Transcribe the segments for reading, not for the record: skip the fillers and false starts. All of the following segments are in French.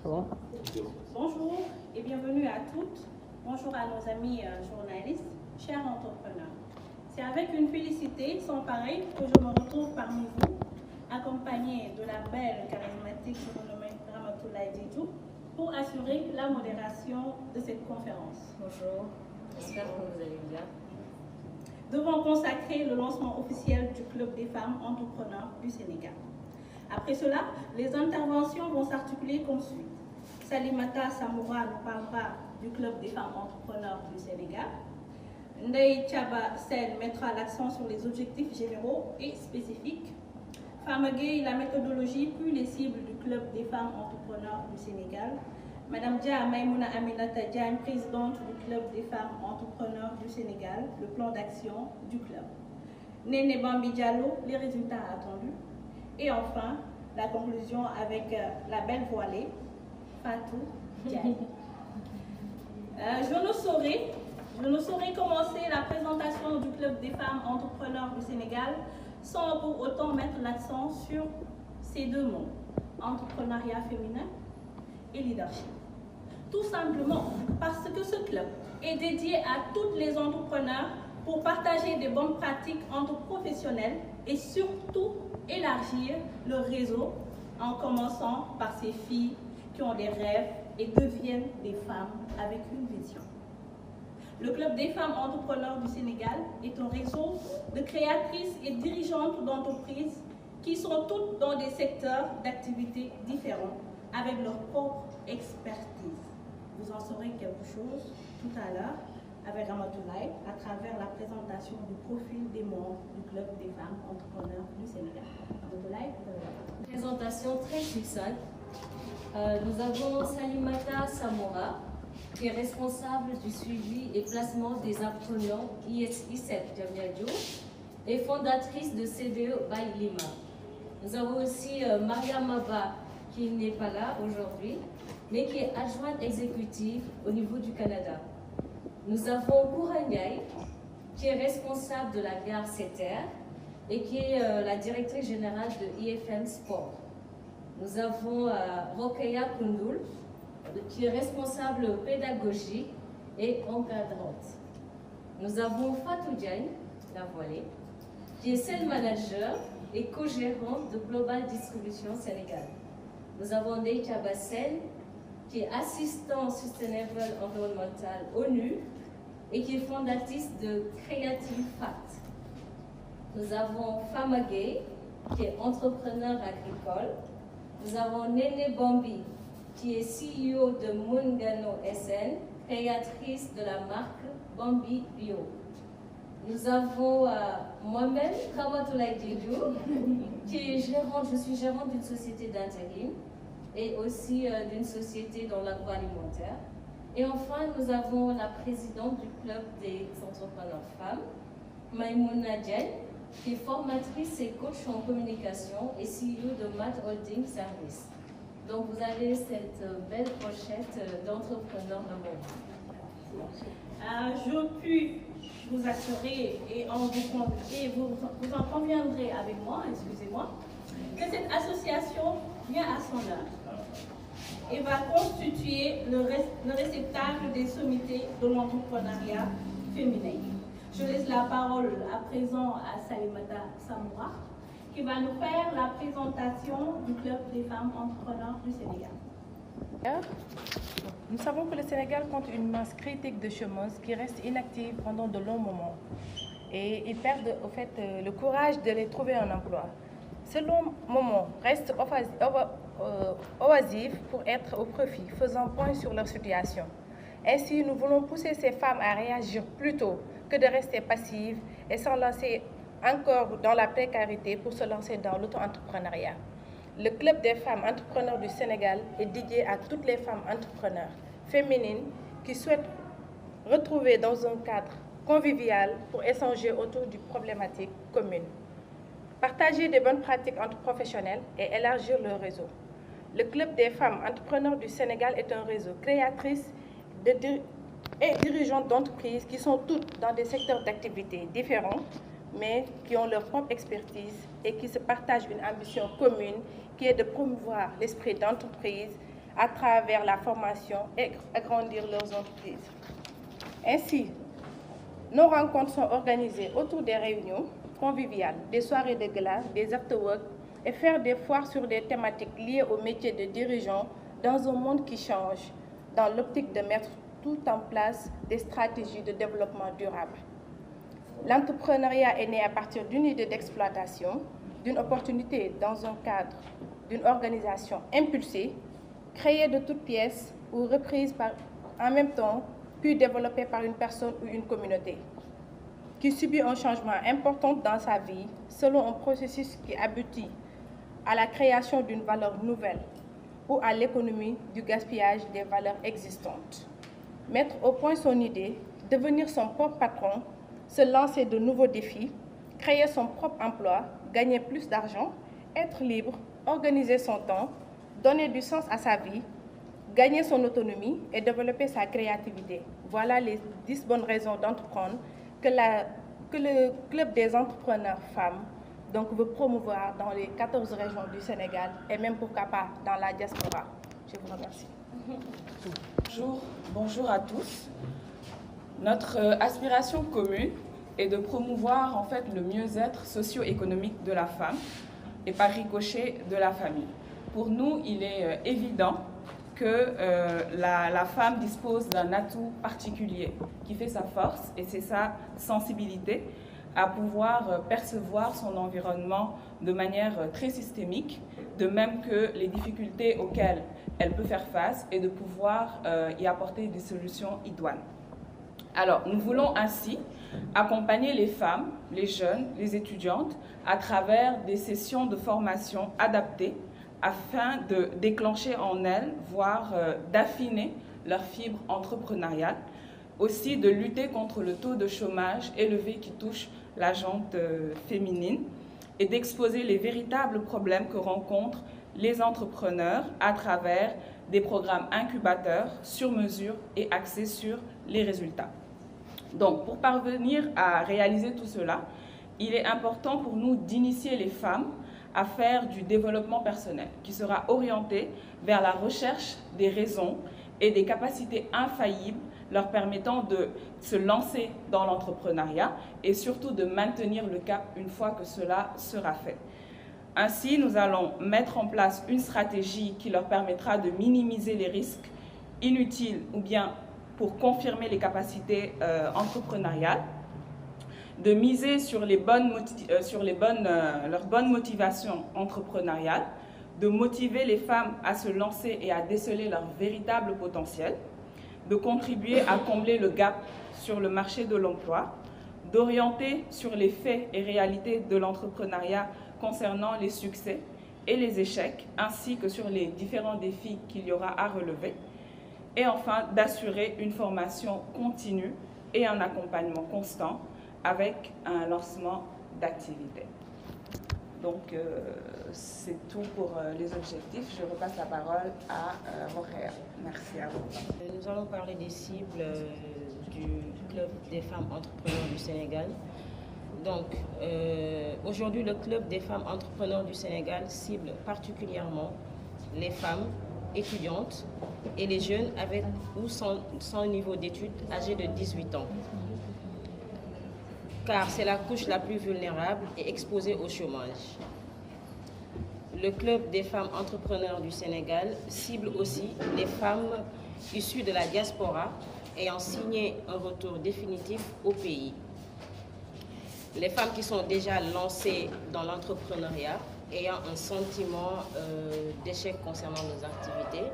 Bon. Bonjour et bienvenue à toutes. Bonjour à nos amis journalistes, chers entrepreneurs. C'est avec une félicité sans pareil que je me retrouve parmi vous, accompagnée de la belle, charismatique surnommée Ramatoulaye Didjou, pour assurer la modération de cette conférence. Bonjour, j'espère que vous allez bien. Devons consacrer le lancement officiel du Club des femmes entrepreneurs du Sénégal. Après cela, les interventions vont s'articuler comme suit. Salimata Samoura nous parlera du Club des femmes entrepreneurs du Sénégal. Ndeye Thiaba Sen mettra l'accent sur les objectifs généraux et spécifiques. Fama Gueye, la méthodologie puis les cibles du Club des femmes entrepreneurs du Sénégal. Madame Dia Maïmouna Aminata Diagne, présidente du Club des femmes entrepreneurs du Sénégal, le plan d'action du club. Néné Bambi Diallo, les résultats attendus. Et enfin, la conclusion avec la belle voilée, Fatou Diagne. Je ne saurais commencer la présentation du Club des femmes entrepreneurs du Sénégal sans pour autant mettre l'accent sur ces deux mots, entrepreneuriat féminin et leadership. Tout simplement parce que ce club est dédié à toutes les entrepreneurs pour partager des bonnes pratiques entre professionnels et surtout élargir le réseau en commençant par ces filles qui ont des rêves et deviennent des femmes avec une vision. Le Club des femmes entrepreneurs du Sénégal est un réseau de créatrices et dirigeantes d'entreprises qui sont toutes dans des secteurs d'activité différents avec leur propre expertise. Vous en saurez quelque chose tout à l'heure avec Ramatoulaye à travers la présentation du profil des membres du Club des femmes entrepreneurs du Sénégal. Ramatoulaye, vous avez la parole. Présentation très succincte. Nous avons Salimata Samoura, qui est responsable du suivi et placement des apprenants ISEP Diamniadio et fondatrice de CBE by Lima. Nous avons aussi Maria Maba, qui n'est pas là aujourd'hui, mais qui est adjointe exécutive au niveau du Canada. Nous avons Koura Ndiaye, qui est responsable de la gare Setter et qui est la directrice générale de IFM Sport. Nous avons Rokeya Koundoul, qui est responsable pédagogie et encadrante. Nous avons Fatou Diagne, la voilée, qui est sales manager et co-gérante de Global Distribution Sénégal. Nous avons Ndeye Thiaba Sen, qui est assistant Sustainable Environmental ONU et qui est fondatrice de Creative Fact. Nous avons Fama Gueye, qui est entrepreneur agricole. Nous avons Néné Bambi, qui est CEO de Mungano SN, créatrice de la marque Bambi Bio. Nous avons moi-même, Ramatoulaye Didjou, qui est gérante, je suis gérante d'une société d'intérim et aussi d'une société dans l'agroalimentaire. Et enfin, nous avons la présidente du Club des entrepreneurs femmes, Maïmouna Diagne, qui est formatrice et coach en communication et CEO de Matt Holding Service. Donc vous avez cette belle pochette d'entrepreneurs dans mon Je puis vous assurer et vous en conviendrez avec moi, excusez-moi, que cette association vient à son heure et va constituer le réceptacle des sommités de l'entrepreneuriat féminin. Je laisse la parole à présent à Salimata Samoura, qui va nous faire la présentation du Club des femmes entrepreneurs du Sénégal. Nous savons que le Sénégal compte une masse critique de chômeuses qui restent inactives pendant de longs moments et ils perdent au fait le courage de les trouver un emploi. Ce long moment reste oisif pour être au profit, faisant point sur leur situation. Ainsi, nous voulons pousser ces femmes à réagir plus tôt que de rester passives et s'enlacer encore dans la précarité pour se lancer dans l'auto-entrepreneuriat. Le Club des femmes entrepreneurs du Sénégal est dédié à toutes les femmes entrepreneurs féminines qui souhaitent retrouver dans un cadre convivial pour échanger autour d'une problématique commune, partager des bonnes pratiques entre professionnels et élargir leur réseau. Le Club des femmes entrepreneurs du Sénégal est un réseau créatrice et dirigeantes d'entreprises qui sont toutes dans des secteurs d'activité différents, mais qui ont leur propre expertise et qui se partagent une ambition commune qui est de promouvoir l'esprit d'entreprise à travers la formation et agrandir leurs entreprises. Ainsi, nos rencontres sont organisées autour des réunions conviviales, des soirées de gala, des after-work et faire des foires sur des thématiques liées au métier de dirigeant dans un monde qui change, dans l'optique de mettre tout en place des stratégies de développement durable. L'entrepreneuriat est né à partir d'une idée d'exploitation, d'une opportunité dans un cadre d'une organisation impulsée, créée de toutes pièces ou reprise en même temps, puis développée par une personne ou une communauté, qui subit un changement important dans sa vie selon un processus qui aboutit à la création d'une valeur nouvelle ou à l'économie du gaspillage des valeurs existantes. Mettre au point son idée, devenir son propre patron, se lancer de nouveaux défis, créer son propre emploi, gagner plus d'argent, être libre, organiser son temps, donner du sens à sa vie, gagner son autonomie et développer sa créativité. Voilà les 10 bonnes raisons d'entreprendre que le Club des entrepreneurs femmes veut promouvoir dans les 14 régions du Sénégal et même pourquoi pas dans la diaspora. Je vous remercie. Bonjour à tous. Notre aspiration commune est de promouvoir en fait le mieux-être socio-économique de la femme et par ricochet de la famille. Pour nous, il est évident que la femme dispose d'un atout particulier qui fait sa force et c'est sa sensibilité à pouvoir percevoir son environnement de manière très systémique, de même que les difficultés auxquelles elle peut faire face et de pouvoir y apporter des solutions idoines. Alors, nous voulons ainsi accompagner les femmes, les jeunes, les étudiantes à travers des sessions de formation adaptées afin de déclencher en elles, voire d'affiner leur fibre entrepreneuriale, aussi de lutter contre le taux de chômage élevé qui touche la gente féminine et d'exposer les véritables problèmes que rencontrent les entrepreneurs à travers des programmes incubateurs sur mesure et axés sur les résultats. Donc, pour parvenir à réaliser tout cela, il est important pour nous d'initier les femmes à faire du développement personnel qui sera orienté vers la recherche des raisons et des capacités infaillibles leur permettant de se lancer dans l'entrepreneuriat et surtout de maintenir le cap une fois que cela sera fait. Ainsi, nous allons mettre en place une stratégie qui leur permettra de minimiser les risques inutiles ou bien pour confirmer les capacités entrepreneuriales, de miser sur leur bonne motivation entrepreneuriale, de motiver les femmes à se lancer et à déceler leur véritable potentiel, de contribuer à combler le gap sur le marché de l'emploi, d'orienter sur les faits et réalités de l'entrepreneuriat concernant les succès et les échecs, ainsi que sur les différents défis qu'il y aura à relever, et enfin d'assurer une formation continue et un accompagnement constant avec un lancement d'activités. Donc, c'est tout pour les objectifs. Je repasse la parole à Rokhaya. Merci à vous. Nous allons parler des cibles du Club des femmes entrepreneurs du Sénégal. Donc, aujourd'hui, le Club des femmes entrepreneurs du Sénégal cible particulièrement les femmes étudiantes et les jeunes avec ou sans niveau d'études âgés de 18 ans. Car c'est la couche la plus vulnérable et exposée au chômage. Le Club des femmes entrepreneurs du Sénégal cible aussi les femmes issues de la diaspora ayant signé un retour définitif au pays. Les femmes qui sont déjà lancées dans l'entrepreneuriat, ayant un sentiment d'échec concernant nos activités.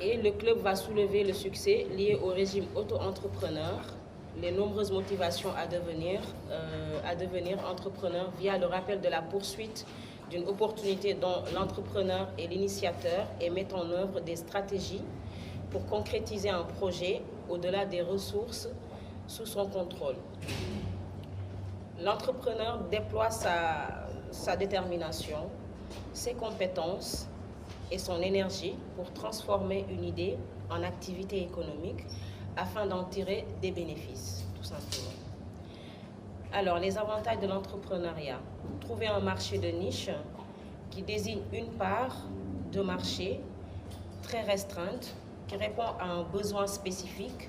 Et le club va soulever le succès lié au régime auto-entrepreneur, les nombreuses motivations à devenir entrepreneur via le rappel de la poursuite d'une opportunité dont l'entrepreneur est l'initiateur et met en œuvre des stratégies pour concrétiser un projet au-delà des ressources sous son contrôle. L'entrepreneur déploie sa détermination, ses compétences et son énergie pour transformer une idée en activité économique afin d'en tirer des bénéfices, tout simplement. Alors, les avantages de l'entrepreneuriat. Trouver un marché de niche, qui désigne une part de marché très restreinte qui répond à un besoin spécifique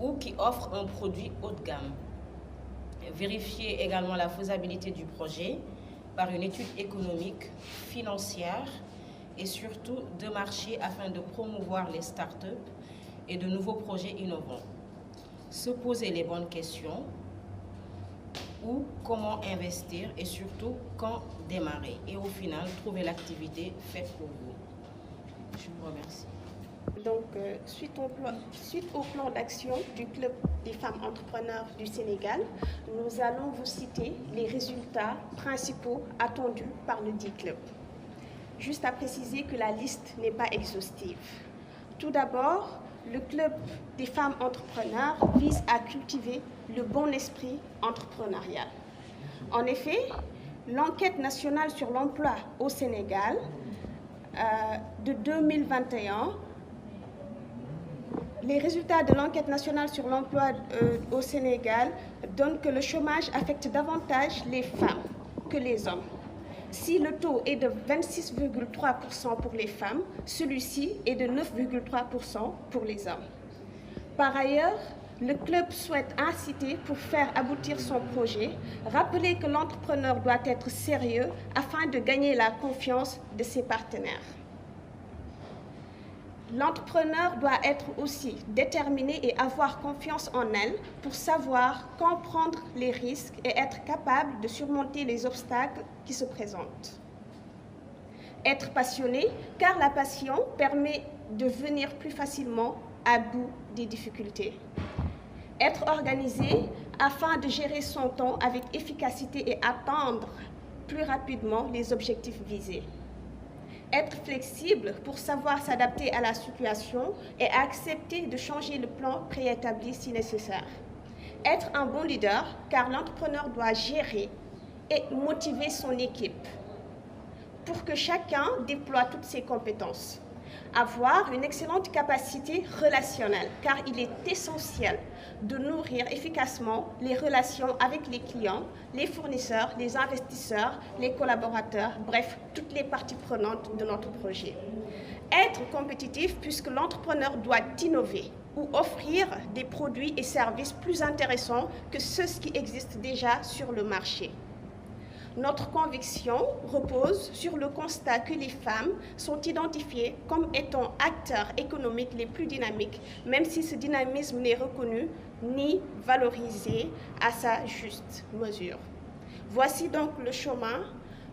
ou qui offre un produit haut de gamme. Vérifier également la faisabilité du projet par une étude économique, financière et surtout de marché afin de promouvoir les startups et de nouveaux projets innovants. Se poser les bonnes questions, où, comment investir et surtout quand démarrer. Et au final, trouver l'activité faite pour vous. Je vous remercie. Donc, suite au plan d'action du Club des femmes entrepreneurs du Sénégal, nous allons vous citer les résultats principaux attendus par le dit club. Juste à préciser que la liste n'est pas exhaustive. Tout d'abord, le Club des femmes entrepreneurs vise à cultiver le bon esprit entrepreneurial. En effet, l'enquête nationale sur l'emploi au Sénégal de 2021, les résultats de l'enquête nationale sur l'emploi au Sénégal donnent que le chômage affecte davantage les femmes que les hommes. Si le taux est de 26,3% pour les femmes, celui-ci est de 9,3% pour les hommes. Par ailleurs, le club souhaite inciter pour faire aboutir son projet, rappeler que l'entrepreneur doit être sérieux afin de gagner la confiance de ses partenaires. L'entrepreneur doit être aussi déterminé et avoir confiance en elle pour savoir quand prendre les risques et être capable de surmonter les obstacles qui se présentent. Être passionné, car la passion permet de venir plus facilement à bout des difficultés. Être organisé afin de gérer son temps avec efficacité et atteindre plus rapidement les objectifs visés. Être flexible pour savoir s'adapter à la situation et accepter de changer le plan préétabli si nécessaire. Être un bon leader, car l'entrepreneur doit gérer et motiver son équipe pour que chacun déploie toutes ses compétences. Avoir une excellente capacité relationnelle, car il est essentiel de nourrir efficacement les relations avec les clients, les fournisseurs, les investisseurs, les collaborateurs, bref, toutes les parties prenantes de notre projet. Être compétitif, puisque l'entrepreneur doit innover ou offrir des produits et services plus intéressants que ceux qui existent déjà sur le marché. Notre conviction repose sur le constat que les femmes sont identifiées comme étant acteurs économiques les plus dynamiques, même si ce dynamisme n'est reconnu ni valorisé à sa juste mesure. Voici donc le chemin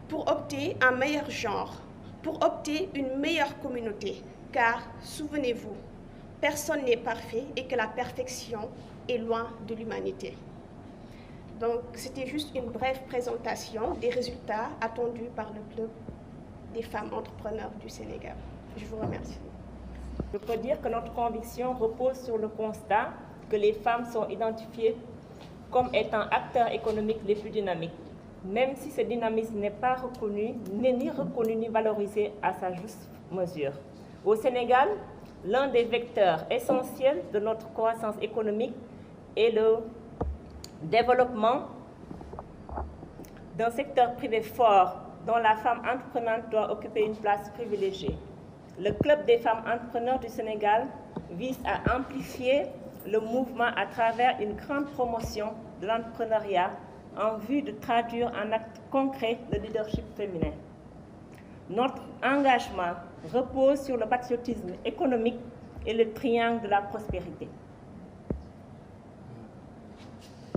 pour opter un meilleur genre, pour opter une meilleure communauté, car souvenez-vous, personne n'est parfait et que la perfection est loin de l'humanité. Donc, c'était juste une brève présentation des résultats attendus par le Club des femmes entrepreneurs du Sénégal. Je vous remercie. Je peux dire que notre conviction repose sur le constat que les femmes sont identifiées comme étant acteurs économiques les plus dynamiques, même si ce dynamisme n'est pas reconnu, ni reconnu ni valorisé à sa juste mesure. Au Sénégal, l'un des vecteurs essentiels de notre croissance économique est le développement d'un secteur privé fort dont la femme entreprenante doit occuper une place privilégiée. Le Club des femmes entrepreneurs du Sénégal vise à amplifier le mouvement à travers une grande promotion de l'entrepreneuriat en vue de traduire en actes concrets le leadership féminin. Notre engagement repose sur le patriotisme économique et le triangle de la prospérité.